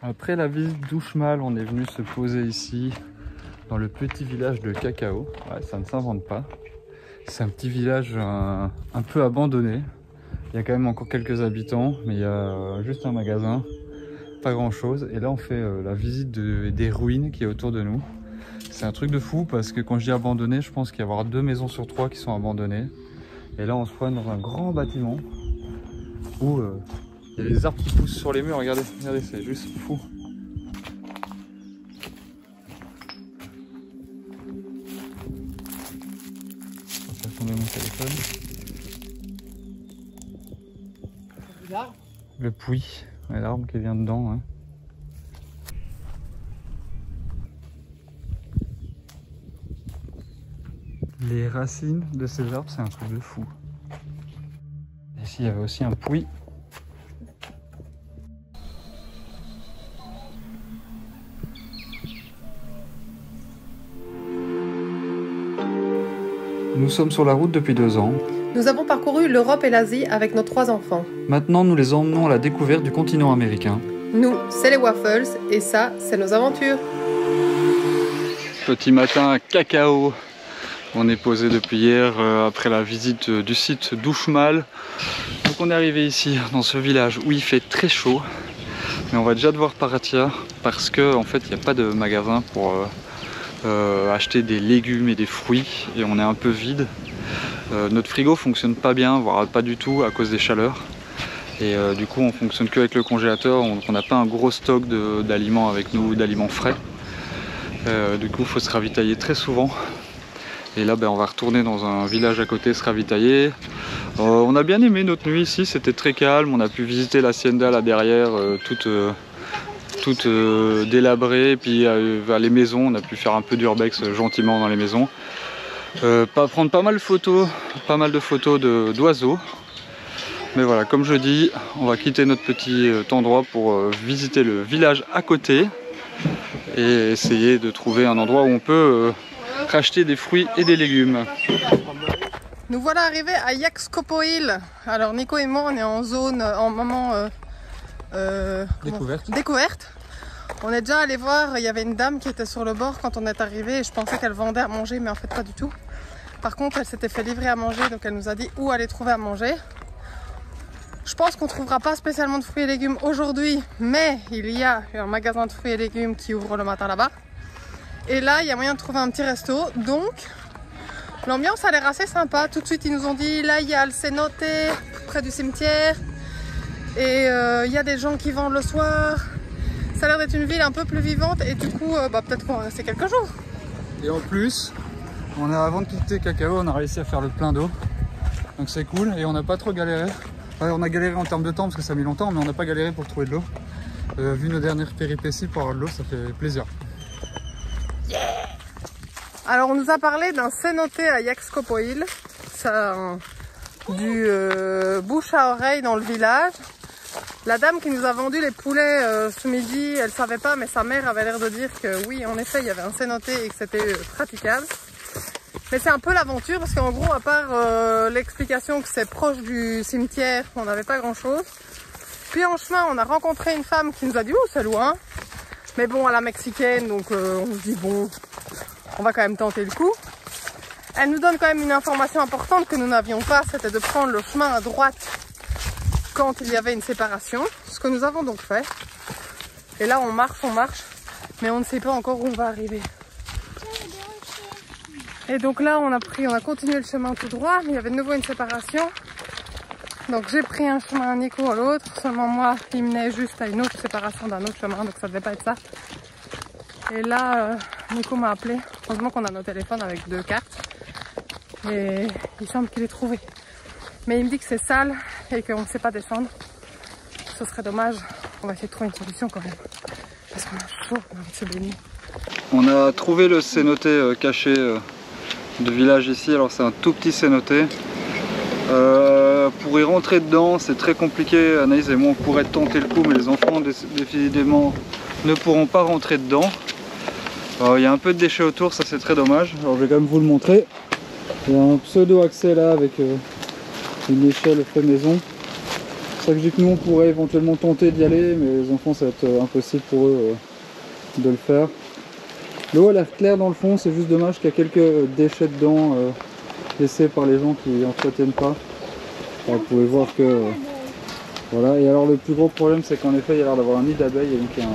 Après la visite d'Uxmal, on est venu se poser ici, dans le petit village de Cacao. Ouais, ça ne s'invente pas. C'est un petit village un peu abandonné. Il y a quand même encore quelques habitants, mais il y a juste un magasin, pas grand chose. Et là on fait la visite des ruines qui est autour de nous. C'est un truc de fou parce que quand je dis abandonné, je pense qu'il y a 2 maisons sur 3 qui sont abandonnées. Et là on se promène dans un grand bâtiment où il y a des arbres qui poussent sur les murs. Regardez, regardez, c'est juste fou. Je vais faire tomber mon téléphone. Le puits, ouais, l'arbre qui vient dedans. Hein. Les racines de ces arbres, c'est un truc de fou. Ici, il y avait aussi un puits. Nous sommes sur la route depuis 2 ans. Nous avons parcouru l'Europe et l'Asie avec nos 3 enfants. Maintenant, nous les emmenons à la découverte du continent américain. Nous, c'est les Waffles et ça, c'est nos aventures. Petit matin à Cacao. On est posé depuis hier après la visite du site d'Uxmal. Donc on est arrivé ici dans ce village où il fait très chaud. Mais on va déjà devoir partir parce que en fait il n'y a pas de magasin pour acheter des légumes et des fruits et on est un peu vide. Notre frigo fonctionne pas bien, voire pas du tout à cause des chaleurs. Et du coup on fonctionne que avec le congélateur, on n'a pas un gros stock d'aliments avec nous, d'aliments frais. Du coup il faut se ravitailler très souvent. Et là on va retourner dans un village à côté se ravitailler. On a bien aimé notre nuit ici, c'était très calme, on a pu visiter l'hacienda là derrière, toute délabrée, et puis les maisons, on a pu faire un peu d'urbex gentiment dans les maisons. Prendre pas mal de photos d'oiseaux. Mais voilà, comme je dis, on va quitter notre petit endroit pour visiter le village à côté et essayer de trouver un endroit où on peut racheter des fruits et des légumes. Nous voilà arrivés à Yaxcopoil. Alors Nico et moi, on est en zone, en moment découverte. On est déjà allé voir, il y avait une dame qui était sur le bord quand on est arrivé et je pensais qu'elle vendait à manger, mais en fait pas du tout. Par contre, elle s'était fait livrer à manger, donc elle nous a dit où aller trouver à manger. Je pense qu'on ne trouvera pas spécialement de fruits et légumes aujourd'hui, mais il y a un magasin de fruits et légumes qui ouvre le matin là-bas. Et là, il y a moyen de trouver un petit resto, donc l'ambiance a l'air assez sympa. Tout de suite, ils nous ont dit, là, il y a le cénote près du cimetière, et il y a des gens qui vendent le soir. Ça a l'air d'être une ville un peu plus vivante, et du coup, peut-être qu'on va rester quelques jours. Et en plus, avant de quitter Cacao, on a réussi à faire le plein d'eau, donc c'est cool, et on n'a pas trop galéré. Ouais, on a galéré en termes de temps parce que ça a mis longtemps, mais on n'a pas galéré pour trouver de l'eau. Vu nos dernières péripéties pour avoir de l'eau, ça fait plaisir. Yeah. Alors on nous a parlé d'un cénote à Yaxcopoil, du bouche à oreille dans le village. La dame qui nous a vendu les poulets ce midi, elle savait pas, mais sa mère avait l'air de dire que oui, en effet, il y avait un cénote et que c'était praticable. Mais c'est un peu l'aventure parce qu'en gros, à part l'explication que c'est proche du cimetière, on n'avait pas grand chose. Puis en chemin, on a rencontré une femme qui nous a dit « Oh, c'est loin !» Mais bon, à la mexicaine, donc on se dit « Bon, on va quand même tenter le coup ». Elle nous donne quand même une information importante que nous n'avions pas, c'était de prendre le chemin à droite quand il y avait une séparation, ce que nous avons donc fait. Et là, on marche, mais on ne sait pas encore où on va arriver. Et donc là, on a continué le chemin tout droit, mais il y avait de nouveau une séparation. Donc j'ai pris un chemin, Nico à l'autre. Seulement moi, il menait juste à une autre séparation d'un autre chemin, donc ça devait pas être ça. Et là, Nico m'a appelé. Heureusement qu'on a nos téléphones avec 2 cartes. Et il semble qu'il ait trouvé. Mais il me dit que c'est sale et qu'on ne sait pas descendre. Ce serait dommage. On va essayer de trouver une solution quand même. Parce qu'on a chaud, on a envie de se baigner. On a trouvé le cénote caché de village ici. Alors c'est un tout petit cénote. Pour y rentrer dedans, c'est très compliqué. Anaïs et moi, on pourrait tenter le coup, mais les enfants décidément ne pourront pas rentrer dedans. Il y a un peu de déchets autour, ça c'est très dommage. Alors je vais quand même vous le montrer. Il y a un pseudo accès là avec une échelle fait maison. Ça que je dis que nous on pourrait éventuellement tenter d'y aller, mais les enfants ça va être impossible pour eux de le faire. L'eau a l'air claire dans le fond, c'est juste dommage qu'il y a quelques déchets dedans laissés par les gens qui n'entretiennent pas. Vous pouvez voir que voilà, et alors le plus gros problème c'est qu'en effet il y a l'air d'avoir un nid d'abeilles et donc il y a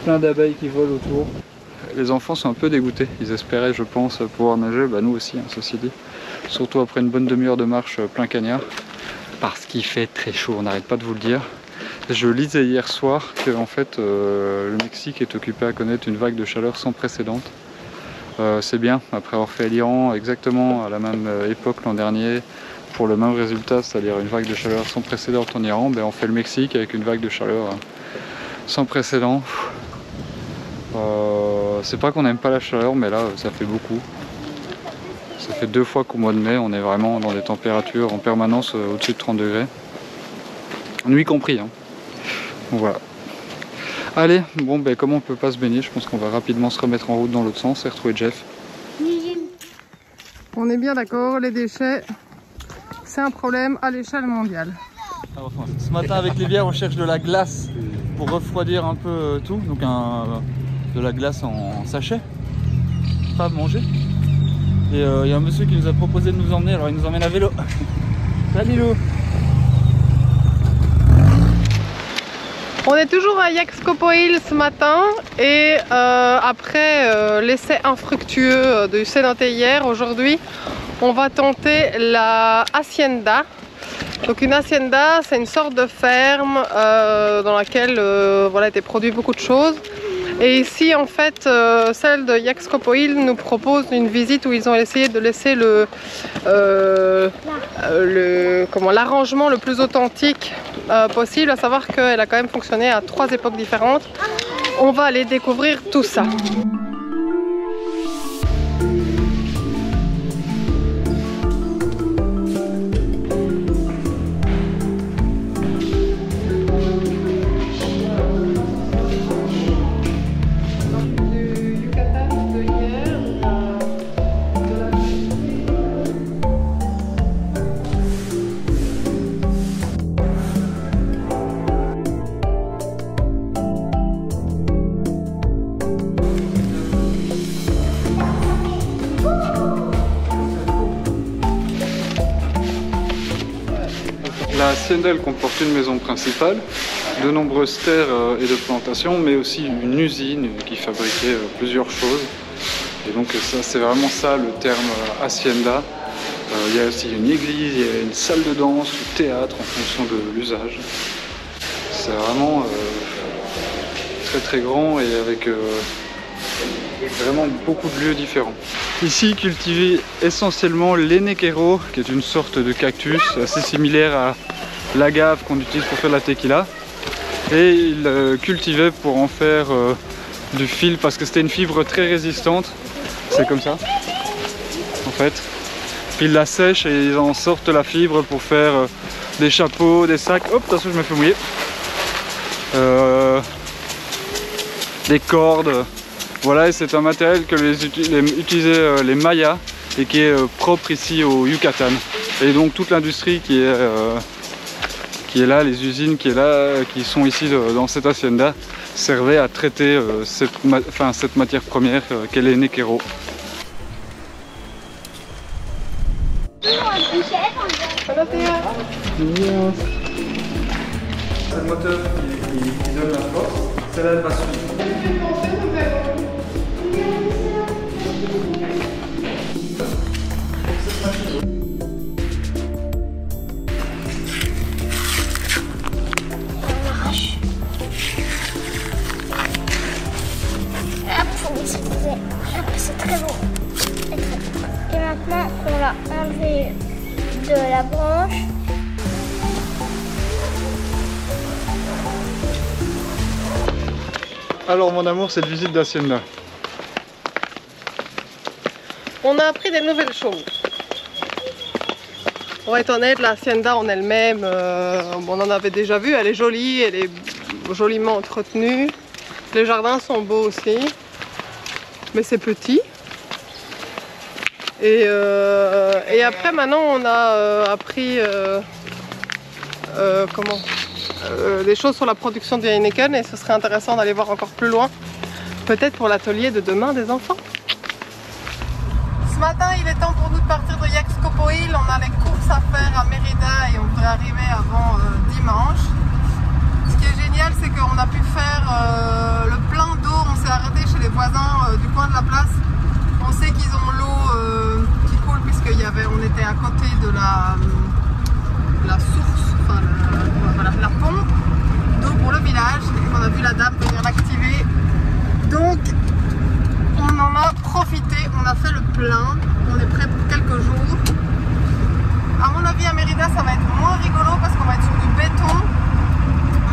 plein d'abeilles qui volent autour. Les enfants sont un peu dégoûtés, ils espéraient je pense pouvoir nager, bah nous aussi ceci dit. Surtout après une bonne demi-heure de marche plein cagnard. Parce qu'il fait très chaud, on n'arrête pas de vous le dire. Je lisais hier soir que en fait, le Mexique est occupé à connaître une vague de chaleur sans précédent. C'est bien, après avoir fait l'Iran exactement à la même époque l'an dernier, pour le même résultat, c'est-à-dire une vague de chaleur sans précédent en Iran, ben on fait le Mexique avec une vague de chaleur sans précédent. C'est pas qu'on n'aime pas la chaleur, mais là ça fait beaucoup. Ça fait 2 fois qu'au mois de mai, on est vraiment dans des températures en permanence au-dessus de 30 degrés. Nuit compris. Hein. Donc voilà. Allez, bon, ben, comme on peut pas se baigner, je pense qu'on va rapidement se remettre en route dans l'autre sens et retrouver Jeff. On est bien d'accord, les déchets, c'est un problème à l'échelle mondiale. Ce matin, avec les bières, on cherche de la glace pour refroidir un peu tout. Donc de la glace en sachet, pas à manger. Et il y a un monsieur qui nous a proposé de nous emmener, alors il nous emmène à vélo. Salut Lou. On est toujours à Yaxcopoil ce matin et après l'essai infructueux du cénoté hier, aujourd'hui, on va tenter la hacienda. Donc une hacienda, c'est une sorte de ferme dans laquelle voilà, étaient produits beaucoup de choses. Et ici, en fait, celle de Yaxcopoil nous propose une visite où ils ont essayé de laisser l'arrangement le plus authentique possible, à savoir qu'elle a quand même fonctionné à 3 époques différentes. On va aller découvrir tout ça. La hacienda elle comporte une maison principale, de nombreuses terres et de plantations, mais aussi une usine qui fabriquait plusieurs choses. Et donc ça, c'est vraiment ça le terme hacienda. Il y a aussi une église, il y a une salle de danse, ou théâtre en fonction de l'usage. C'est vraiment très très grand et avec vraiment beaucoup de lieux différents. Ici cultivé essentiellement l'enequero, qui est une sorte de cactus assez similaire à l'agave qu'on utilise pour faire la tequila. Et il cultivait pour en faire du fil parce que c'était une fibre très résistante. C'est comme ça en fait. Puis ils la sèchent et ils en sortent la fibre pour faire des chapeaux, des sacs. Hop, attention, je me fais mouiller. Des cordes. Voilà, et c'est un matériel que utilisaient les Mayas et qui est propre ici au Yucatan. Et donc toute l'industrie qui est là, les usines qui sont ici dans cette hacienda, servaient à traiter cette matière première qu'est l'enequero. C'est le moteur qui donne la force, celle-là elle va suivre. C'est très beau. Et maintenant qu'on l'a enlevé de la branche, alors mon amour, cette visite d'hacienda. On a appris des nouvelles choses. Pour être honnête, la hacienda en elle-même, on en avait déjà vu, elle est jolie, elle est joliment entretenue. Les jardins sont beaux aussi, mais c'est petit. Et après, maintenant, on a appris des choses sur la production du Heineken et ce serait intéressant d'aller voir encore plus loin, peut-être pour l'atelier de demain des enfants. Ce matin, il est temps pour nous de partir de Yaxcopoil. On a les courses à faire à Mérida et on voudrait arriver avant dimanche. Ce qui est génial, c'est qu'on a pu faire le plein d'eau. On s'est arrêté chez les voisins du coin de la place. On sait qu'ils ont l'eau qui coule puisqu'on était à côté de la source, enfin la pompe d'eau pour le village. Et on a vu la dame venir l'activer. Donc on en a profité, on a fait le plein, on est prêt pour quelques jours. À mon avis à Mérida ça va être moins rigolo parce qu'on va être sur du béton.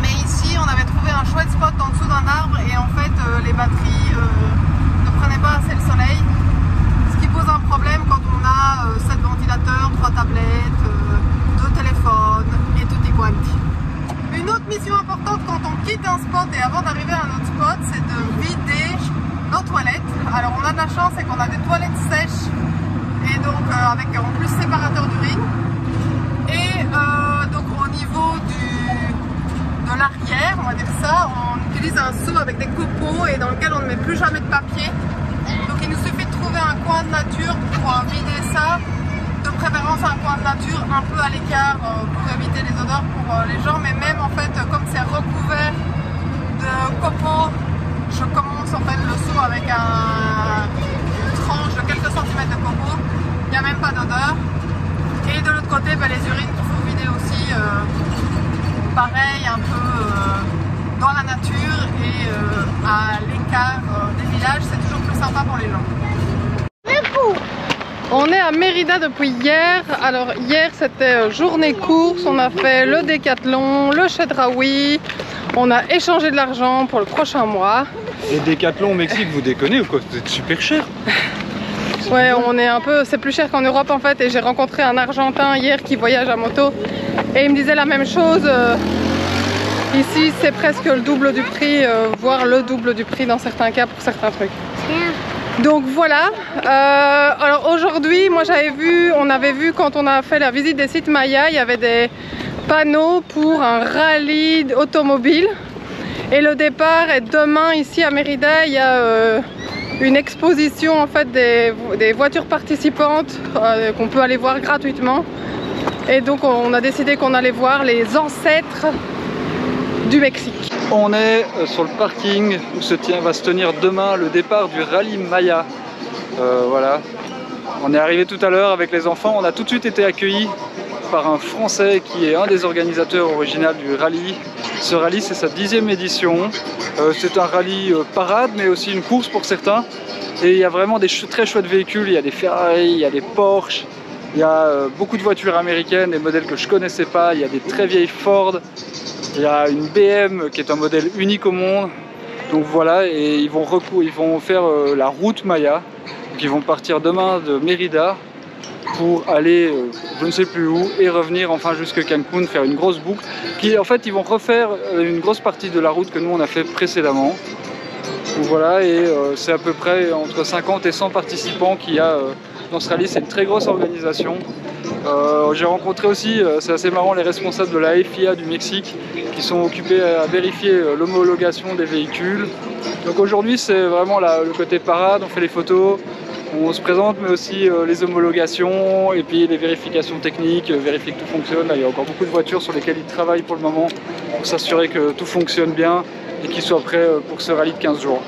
Mais ici on avait trouvé un chouette spot en dessous d'un arbre et en fait les batteries ne prenaient pas assez le soleil. Ce qui pose un problème quand on a 7 ventilateurs, 3 tablettes, 2 téléphones et tutti quanti. Une autre mission importante quand on quitte un spot et avant d'arriver à un autre spot, c'est de vider nos toilettes. Alors on a de la chance, c'est qu'on a des toilettes sèches et donc avec en plus séparateur d'urine. Et donc au niveau de l'arrière, on va dire ça, on utilise un seau avec des copeaux et dans lequel on ne met plus jamais de papier. Donc il nous suffit de trouver un coin de nature pour vider ça. De préférence un coin de nature un peu à l'écart pour éviter les odeurs pour les gens. Mais même en fait, comme c'est recouvert de copeaux, je commence en fait le seau avec une tranche de quelques centimètres de copeaux. Il n'y a même pas d'odeur. Et de l'autre côté, les urines qu'il faut vider aussi, pareil, un peu dans la nature et à l'écart des villages. C'est toujours plus sympa pour les gens. On est à Mérida depuis hier. Alors hier c'était journée course, on a fait le décathlon, le Chedraoui, on a échangé de l'argent pour le prochain mois. Et décathlon au Mexique, vous déconnez ou quoi? C'est super cher. Ouais, on est un peu, c'est plus cher qu'en Europe en fait et j'ai rencontré un Argentin hier qui voyage à moto et il me disait la même chose. Ici c'est presque le double du prix, voire le double du prix dans certains cas pour certains trucs. Donc voilà, alors aujourd'hui, moi on avait vu quand on a fait la visite des sites Maya, il y avait des panneaux pour un rallye automobile. Et le départ est demain ici à Mérida, il y a une exposition en fait des voitures participantes qu'on peut aller voir gratuitement. Et donc on a décidé qu'on allait voir les ancêtres du Mexique. On est sur le parking où va se tenir demain le départ du rallye Maya. Voilà. On est arrivé tout à l'heure avec les enfants, on a tout de suite été accueillis par un Français qui est un des organisateurs originaux du rallye. Ce rallye c'est sa 10e édition. C'est un rallye parade mais aussi une course pour certains. Et il y a vraiment des très chouettes véhicules, il y a des Ferrari, il y a des Porsche, il y a beaucoup de voitures américaines, des modèles que je connaissais pas, il y a des très vieilles Ford. Il y a une BM qui est un modèle unique au monde. Donc voilà, et ils vont faire la route Maya. Donc ils vont partir demain de Mérida pour aller je ne sais plus où et revenir enfin jusqu'à Cancun, faire une grosse boucle. En fait ils vont refaire une grosse partie de la route que nous on a fait précédemment. Donc voilà, et c'est à peu près entre 50 et 100 participants qu'il y a dans ce rallye. C'est une très grosse organisation. J'ai rencontré aussi, c'est assez marrant, les responsables de la FIA du Mexique qui sont occupés à vérifier l'homologation des véhicules. Donc aujourd'hui c'est vraiment le côté parade, on fait les photos, on se présente mais aussi les homologations et puis les vérifications techniques, vérifier que tout fonctionne. Là, il y a encore beaucoup de voitures sur lesquelles ils travaillent pour le moment pour s'assurer que tout fonctionne bien et qu'ils soient prêts pour ce rallye de 15 jours.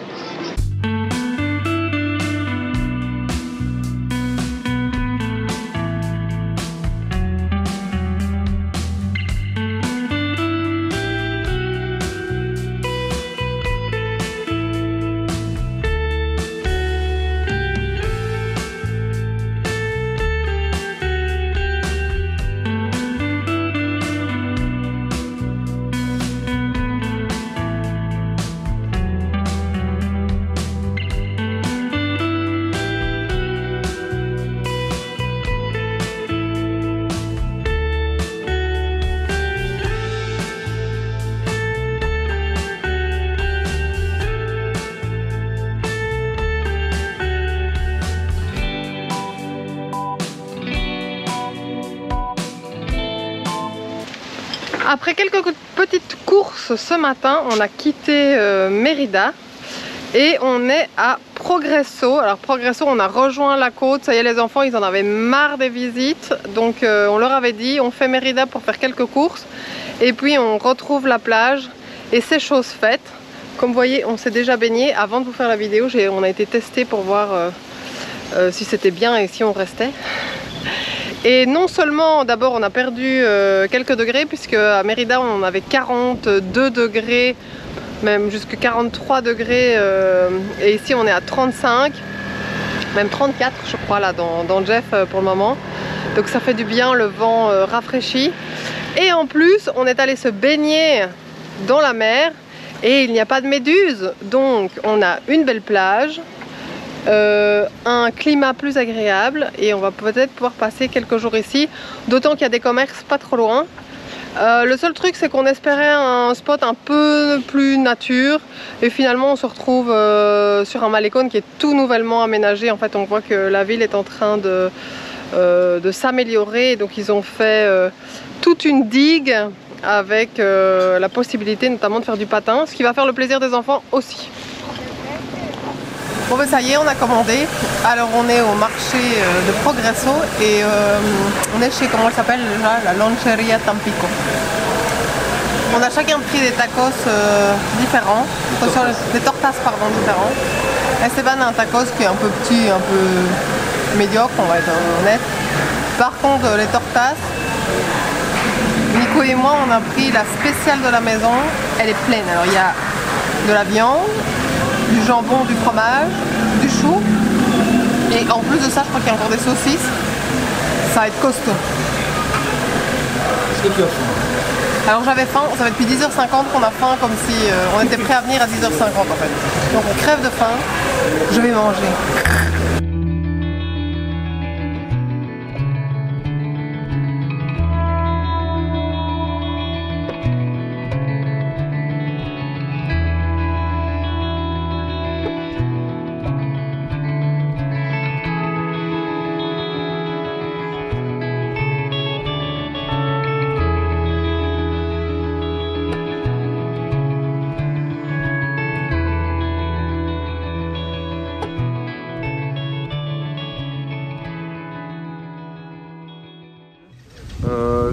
Après quelques petites courses ce matin, on a quitté Mérida et on est à Progresso. Alors Progresso, on a rejoint la côte, ça y est, les enfants ils en avaient marre des visites, donc on leur avait dit on fait Mérida pour faire quelques courses et puis on retrouve la plage et c'est chose faite. Comme vous voyez, on s'est déjà baigné. Avant de vous faire la vidéo, on a été testé pour voir si c'était bien et si on restait. Et non seulement, d'abord on a perdu quelques degrés, puisque à Mérida on avait 42 degrés, même jusqu'à 43 degrés, et ici on est à 35, même 34 je crois là dans Jeff pour le moment. Donc ça fait du bien, le vent rafraîchit. Et en plus on est allé se baigner dans la mer et il n'y a pas de méduses, donc on a une belle plage. Un climat plus agréable et on va peut-être pouvoir passer quelques jours ici, d'autant qu'il y a des commerces pas trop loin. Le seul truc c'est qu'on espérait un spot un peu plus nature et finalement on se retrouve sur un malécon qui est tout nouvellement aménagé. En fait on voit que la ville est en train de s'améliorer, donc ils ont fait toute une digue avec la possibilité notamment de faire du patin, ce qui va faire le plaisir des enfants aussi. Bon ben ça y est, on a commandé. Alors on est au marché de Progresso et on est chez, comment elle s'appelle déjà, la Loncheria Tampico. On a chacun pris des tacos différents, des tortas pardon différents. Esteban a un tacos qui est un peu petit, un peu médiocre, on va être honnête. Par contre les tortas, Nico et moi on a pris la spéciale de la maison, elle est pleine. Alors il y a de la viande, du jambon, du fromage, du chou et en plus de ça je crois qu'il y a encore des saucisses. Ça va être costaud. Est-ce que tu as faim? Alors j'avais faim, ça fait depuis 10h50 qu'on a faim, comme si on était prêt à venir à 10h50 en fait. Donc on crève de faim, je vais manger.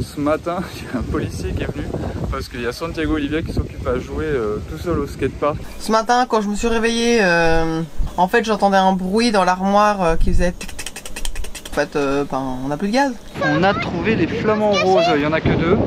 Ce matin, il y a un policier qui est venu parce qu'il y a Santiago Olivia qui s'occupe à jouer tout seul au skatepark. Ce matin, quand je me suis réveillée, en fait j'entendais un bruit dans l'armoire qui faisait tic tic tic tic tic. En fait, on n'a plus de gaz. On a trouvé les flamants roses, il n'y en a que 2.